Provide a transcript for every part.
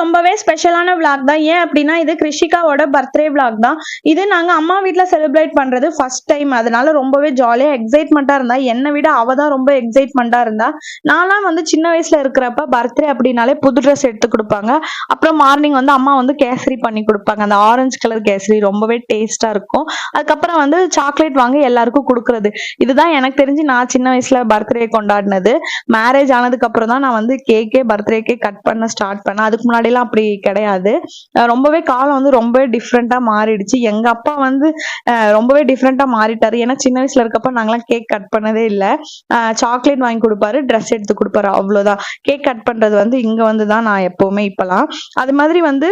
ரொம்பவே ஸ்பெஷலான vlog தான். ஏன் அப்படின்னா இது கிருஷிகாவோட பர்த்டே vlog தான். இது நாங்க அம்மா வீட்ல செலிப்ரேட் பண்றது ஃபர்ஸ்ட் டைம். அதனால ரொம்பவே ஜாலியா எக்ஸைட்மெண்டா இருந்தா. என்னை விட அவ தான் ரொம்ப எக்ஸைட்மெண்டா இருந்தா. நான்லாம் வந்து சின்ன வயசுல இருக்கிறப்ப பர்த்டே அப்படின்னாலே புது ட்ரெஸ் எடுத்து கொடுப்பாங்க. அப்புறம் மார்னிங் வந்து அம்மா வந்து கேசரி பண்ணி கொடுப்பாங்க. அந்த ஆரஞ்சு கலர் கேசரி ரொம்பவே டேஸ்டா இருக்கும். அதுக்கப்புறம் வந்து சாக்லேட் வாங்கி எல்லாருக்கும் கொடுக்கறது. இதுதான் எனக்கு தெரிஞ்சு நான் சின்ன வயசுல பர்த்டே கொண்டாடினது. மேரேஜ் ஆனதுக்கு அப்புறம் தான் நான் வந்து பர்த்டே கேக் கட் பண்ண ஸ்டார்ட் பண்ணேன். அதுக்கு முன்னாடி எல்லாம் அப்படி கிடையாது. ரொம்பவே காலம் வந்து ரொம்பவே டிஃப்ரெண்டா மாறிடுச்சு. எங்க அப்பா வந்து ரொம்பவே டிஃப்ரெண்டா மாறிட்டாரு. ஏன்னா சின்ன வயசுல இருக்கப்ப நாங்கெல்லாம் கேக் கட் பண்ணதே இல்லை. சாக்லேட் வாங்கி கொடுப்பாரு, ட்ரெஸ் எடுத்து கொடுப்பாரு, அவ்வளவுதான். கேக் கட் பண்றது வந்து இங்க வந்துதான் நான் எப்பவுமே இப்பெல்லாம் அது மாதிரி வந்து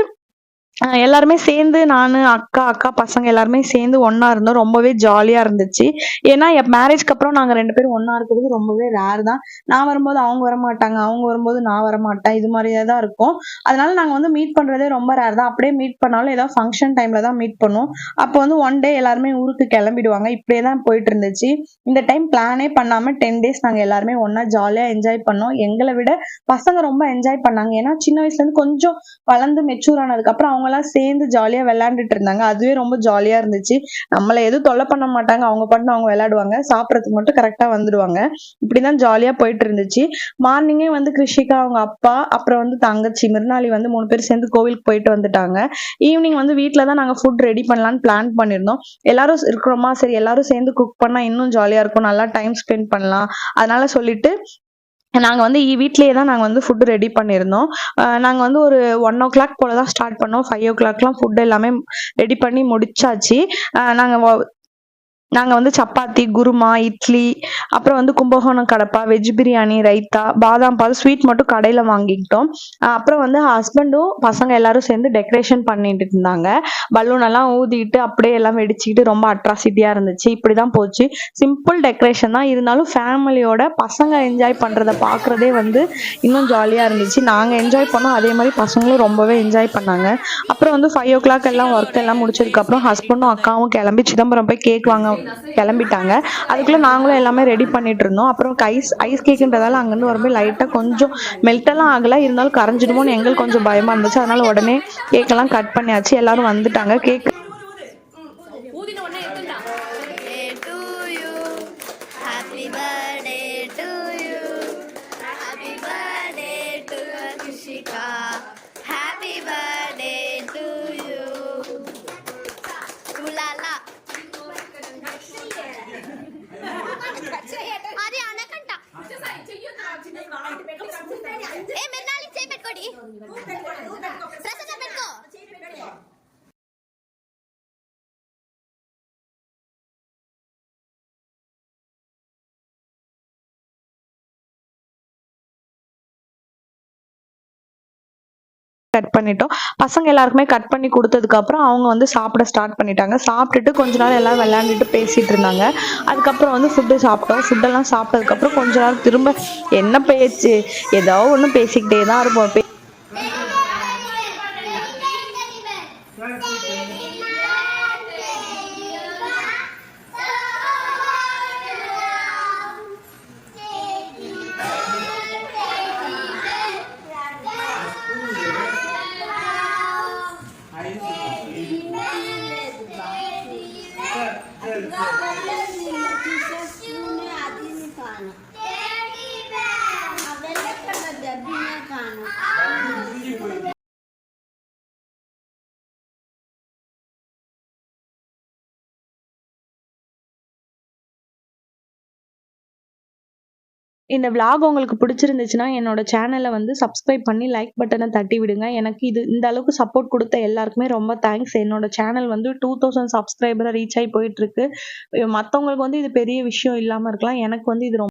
எல்லாருமே சேர்ந்து நானு அக்கா பசங்க எல்லாருமே சேர்ந்து ஒண்ணா இருந்தோம். ரொம்பவே ஜாலியா இருந்துச்சு. ஏன்னா மேரேஜ்க்கு அப்புறம் நாங்க 2 பேரும் ஒண்ணா இருக்கிறது ரொம்பவே ரேர் தான். நான் வரும்போது அவங்க வரமாட்டாங்க, அவங்க வரும்போது நான் வரமாட்டேன். இது மாதிரியே தான் இருக்கும். அதனால நாங்க வந்து மீட் பண்றதே ரொம்ப ரேர் தான். அப்படியே மீட் பண்ணாலும் ஏதாவது ஃபங்க்ஷன் டைம்ல தான் மீட் பண்ணுவோம். அப்போ வந்து ஒன் டே எல்லாருமே ஊருக்கு கிளம்பிடுவாங்க. இப்படியே தான் போயிட்டு இருந்துச்சு. இந்த டைம் பிளானே பண்ணாம 10 டேஸ் நாங்க எல்லாருமே ஒண்ணா ஜாலியா என்ஜாய் பண்ணோம். எங்களை விட பசங்க ரொம்ப என்ஜாய் பண்ணாங்க. ஏன்னா சின்ன வயசுல இருந்து கொஞ்சம் வளர்ந்து மெச்சூர் ஆனதுக்கு அப்புறம் அவங்க எல்லாம் சேர்ந்து ஜாலியா விளையாண்டுட்டு இருந்தாங்க. அதுவே ரொம்ப ஜாலியா இருந்துச்சு. நம்மள எதுவும் தொல்லை பண்ண மாட்டாங்க. அவங்க பண்ண அவங்க விளையாடுவாங்க. சாப்பிடறதுக்கு மட்டும் கரெக்டா வந்துடுவாங்க. இப்படிதான் ஜாலியா போயிட்டு இருந்துச்சு. மார்னிங்கே வந்து கிருஷிகா, அவங்க அப்பா, அப்புறம் வந்து தங்கச்சி மிருனாளி வந்து 3 பேர் சேர்ந்து கோவிலுக்கு போயிட்டு வந்துட்டாங்க. ஈவினிங் வந்து வீட்டுலதான் நாங்க ஃபுட் ரெடி பண்ணலாம்னு பிளான் பண்ணிருந்தோம். எல்லாரும் இருக்கிறோமா, சரி எல்லாரும் சேர்ந்து குக் பண்ணா இன்னும் ஜாலியா இருக்கும், நல்லா டைம் ஸ்பெண்ட் பண்ணலாம். அதனால சொல்லிட்டு நாங்க வந்து வீட்லயே தான் நாங்க வந்து ஃபுட் ரெடி பண்ணியிருந்தோம். நாங்க வந்து ஒரு 1 o'clock போல தான் ஸ்டார்ட் பண்ணோம். 5 o'clockலாம் ஃபுட் எல்லாமே ரெடி பண்ணி முடிச்சாச்சு. நாங்க வந்து சப்பாத்தி, குருமா, இட்லி, அப்புறம் வந்து கும்பகோணம் கடப்பா, வெஜ் பிரியாணி, ரைத்தா, பாதாம் பால், ஸ்வீட் மட்டும் கடையில வாங்கிக்கிட்டோம். அப்புறம் வந்து ஹஸ்பண்டும் பசங்க எல்லாரும் சேர்ந்து டெக்கரேஷன் பண்ணிட்டு இருந்தாங்க. பலூன் எல்லாம் ஊதிட்டு அப்படியே எல்லாம் வெடிச்சுக்கிட்டு ரொம்ப அட்ராசிட்டியா இருந்துச்சு. இப்படிதான் போச்சு. சிம்பிள் டெக்கரேஷன் தான் இருந்தாலும் ஃபேமிலியோட பசங்க என்ஜாய் பண்றதை பாக்குறதே வந்து இன்னும் ஜாலியா இருந்துச்சு. நாங்க என்ஜாய் பண்ணோம், அதே மாதிரி பசங்களும் ரொம்பவே என்ஜாய் பண்ணாங்க. அப்புறம் வந்து 5 o'clock எல்லாம் ஒர்க் எல்லாம் முடிச்சதுக்கு அப்புறம் ஹஸ்பண்டும் அக்காவும் கிளம்பி சிதம்பரம் போய் கேக் வாங்க கிளம்பிட்டாங்க. அதுக்குள்ள நாங்களும் எல்லாமே ரெடி பண்ணிட்டு இருந்தோம். அப்புறம் ஐஸ் கேக்குன்றதால அங்கிருந்து வரும்போது லைட்டா கொஞ்சம் மெல்ட் எல்லாம் ஆகல, இருந்தாலும் கரைஞ்சிடுமோன்னு எங்களுக்கு கொஞ்சம் பயமா இருந்துச்சு. அதனால உடனே கேக் எல்லாம் கட் பண்ணியாச்சு. எல்லாரும் வந்துட்டாங்க. கேக் கட் பண்ணிட்டோம். பசங்க எல்லாருக்குமே கட் பண்ணி கொடுத்ததுக்கு அப்புறம் அவங்க வந்து சாப்பிட ஸ்டார்ட் பண்ணிட்டாங்க. சாப்பிட்டுட்டு கொஞ்ச நாள் எல்லாம் விளையாண்டுட்டு பேசிட்டு இருந்தாங்க. அதுக்கப்புறம் வந்து ஃபுட்டு சாப்பிட்டோம். ஃபுட்டெல்லாம் சாப்பிட்டதுக்கு அப்புறம் கொஞ்ச நேரம் திரும்ப என்ன பேச்சு, ஏதோ ஒண்ணு பேசிக்கிட்டே தான் இருப்போம். இந்த vlog உங்களுக்கு பிடிச்சிருந்துச்சுன்னா என்னோட சேனலை வந்து சப்ஸ்கிரைப் பண்ணி லைக் பட்டனை தட்டி விடுங்க. எனக்கு இந்த அளவுக்கு சப்போர்ட் கொடுத்த எல்லாருக்குமே ரொம்ப தேங்க்ஸ். என்னோட சேனல் வந்து 2000 சப்ஸ்கிரைபரை ரீச் ஆகி போயிட்டு இருக்கு. மற்றவங்களுக்கு வந்து இது பெரிய விஷயம் இல்லாம இருக்கலாம். எனக்கு வந்து இது ரொம்ப